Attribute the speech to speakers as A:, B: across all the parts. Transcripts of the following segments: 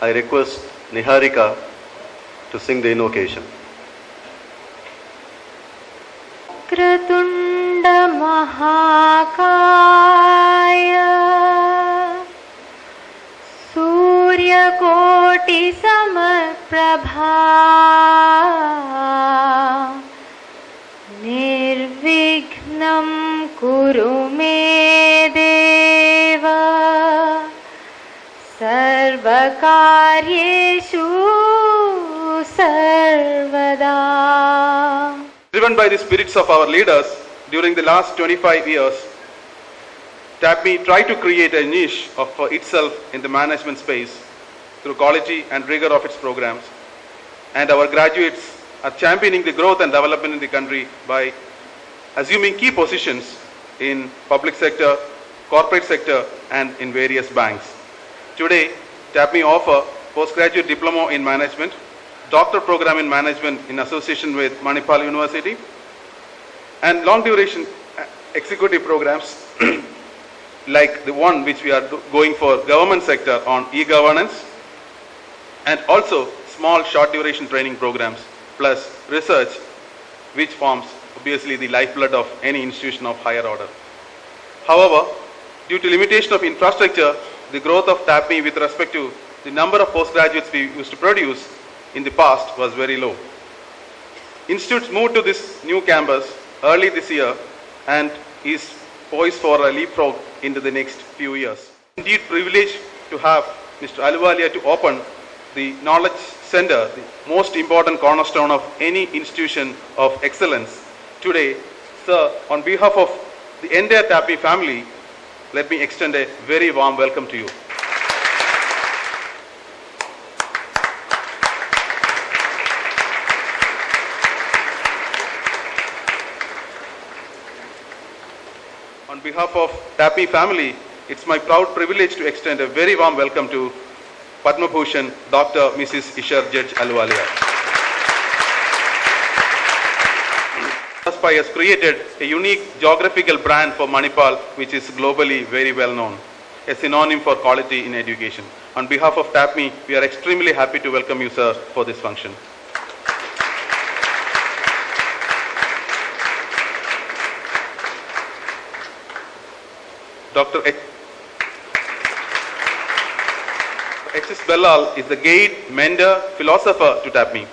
A: I request Niharika to sing the invocation.
B: Kratunda Mahakaya Surya Koti Samarprabha Nirvignam Kuru Me Deva Sarvakaryeshu Sarvada.
C: Driven by the spirits of our leaders during the last 25 years, TAPMI tried to create a niche for itself in the management space through quality and rigor of its programs. And our graduates are championing the growth and development in the country by assuming key positions in public sector, corporate sector, and in various banks. Today, TAPMI offer postgraduate diploma in management, doctor program in management in association with Manipal University, and long duration executive programs like the one which we are going for government sector on e-governance, and also small short duration training programs plus research, which forms obviously the lifeblood of any institution of higher order. However, due to limitation of infrastructure, the growth of TAPMI with respect to the number of postgraduates we used to produce in the past was very low. Institutes moved to this new campus early this year and is poised for a leapfrog into the next few years. Indeed, privileged to have Mr. Ahluwalia to open the Knowledge Center, the most important cornerstone of any institution of excellence. Today, sir, on behalf of the entire TAPMI family, let me extend a very warm welcome to you. On behalf of TAPMI family, it's my proud privilege to extend a very warm welcome to Padma Bhushan, Dr. Mrs. Ishar Judge Ahluwalia. TAPMI has created a unique geographical brand for Manipal, which is globally very well known, a synonym for quality in education. On behalf of TAPMI, we are extremely happy to welcome you, sir, for this function. Dr. H.S. Ballal is the guide, mentor, philosopher to TAPMI.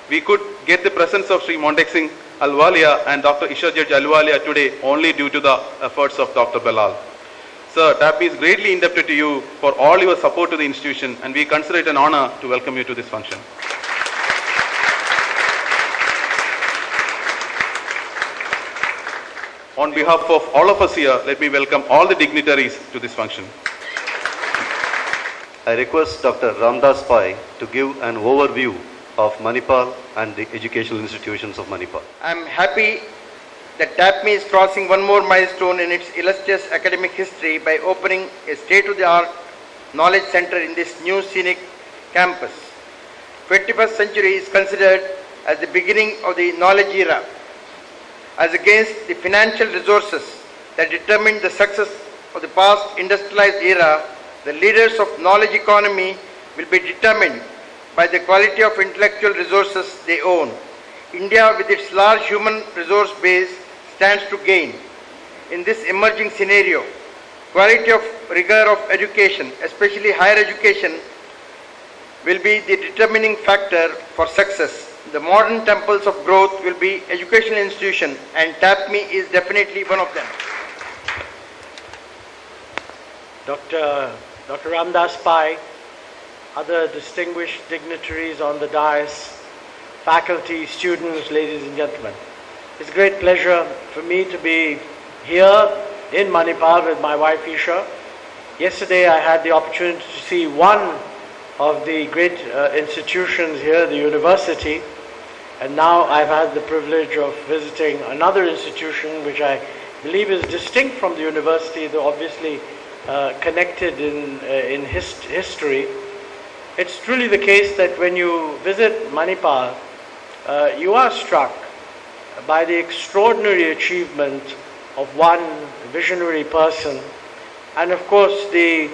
C: We could get the presence of Sri Montek Singh Ahluwalia and Dr. Ishar Judge Ahluwalia today only due to the efforts of Dr. Ballal. Sir, TAPMI is greatly indebted to you for all your support to the institution, and we consider it an honor to welcome you to this function. On behalf of all of us here, let me welcome all the dignitaries to this function.
A: I request Dr. Ramdas Pai to give an overview of Manipal and the educational institutions of Manipal.
D: I am happy that TAPMI is crossing one more milestone in its illustrious academic history by opening a state-of-the-art knowledge center in this new scenic campus. 21st century is considered as the beginning of the knowledge era. As against the financial resources that determined the success of the past industrialized era, the leaders of knowledge economy will be determined by the quality of intellectual resources they own. India, with its large human resource base, stands to gain. In this emerging scenario, quality of rigor of education, especially higher education, will be the determining factor for success. The modern temples of growth will be educational institutions, and TAPMI is definitely one of them.
E: Dr. Ramdas Pai, other distinguished dignitaries on the dais, faculty, students, ladies and gentlemen. It's a great pleasure for me to be here in Manipal with my wife Isha. Yesterday I had the opportunity to see one of the great institutions here, the university, and now I've had the privilege of visiting another institution which I believe is distinct from the university, though obviously connected in history. It's truly the case that when you visit Manipal, you are struck by the extraordinary achievement of one visionary person, and of course the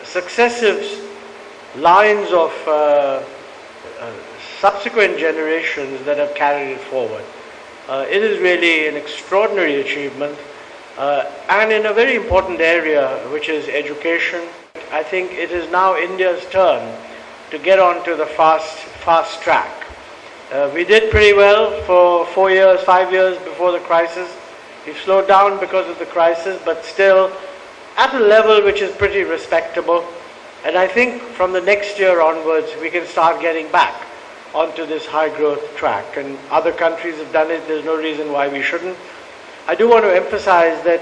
E: successive lines of subsequent generations that have carried it forward. It is really an extraordinary achievement, and in a very important area, which is education. I think it is now India's turn to get onto the fast track. We did pretty well for 4 years, 5 years before the crisis. We've slowed down because of the crisis, but still at a level which is pretty respectable. And I think from the next year onwards, we can start getting back onto this high growth track. And other countries have done it. There's no reason why we shouldn't. I do want to emphasize that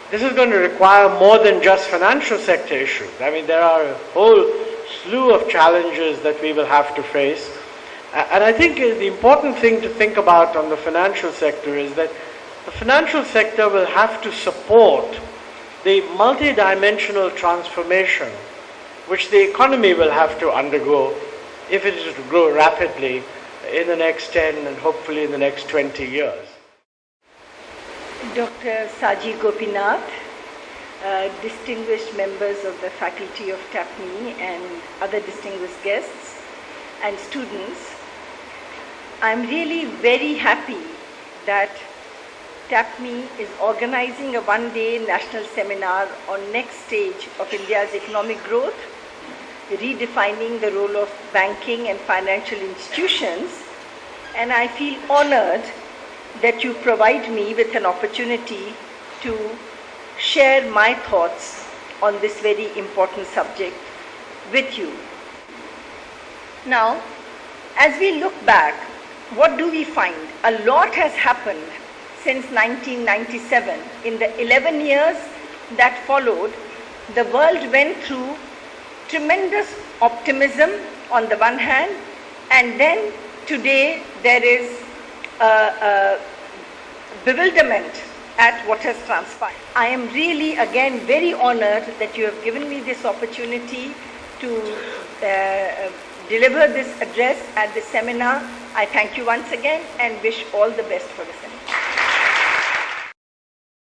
E: this is going to require more than just financial sector issues. I mean, there are a whole slew of challenges that we will have to face. And I think the important thing to think about on the financial sector is that the financial sector will have to support the multidimensional transformation which the economy will have to undergo if it is to grow rapidly in the next 10 and hopefully in the next 20 years.
F: Dr. Saji Gopinath, distinguished members of the faculty of TAPMI and other distinguished guests and students, I'm really very happy that TAPMI is organizing a one-day national seminar on next stage of India's economic growth, redefining the role of banking and financial institutions, and I feel honored that you provide me with an opportunity to share my thoughts on this very important subject with you. Now, as we look back, what do we find? A lot has happened since 1997. In the 11 years that followed, the world went through tremendous optimism on the one hand, and then today there is bewilderment at what has transpired. I am really again very honored that you have given me this opportunity to deliver this address at the seminar. I thank you once again and wish all the best for the seminar.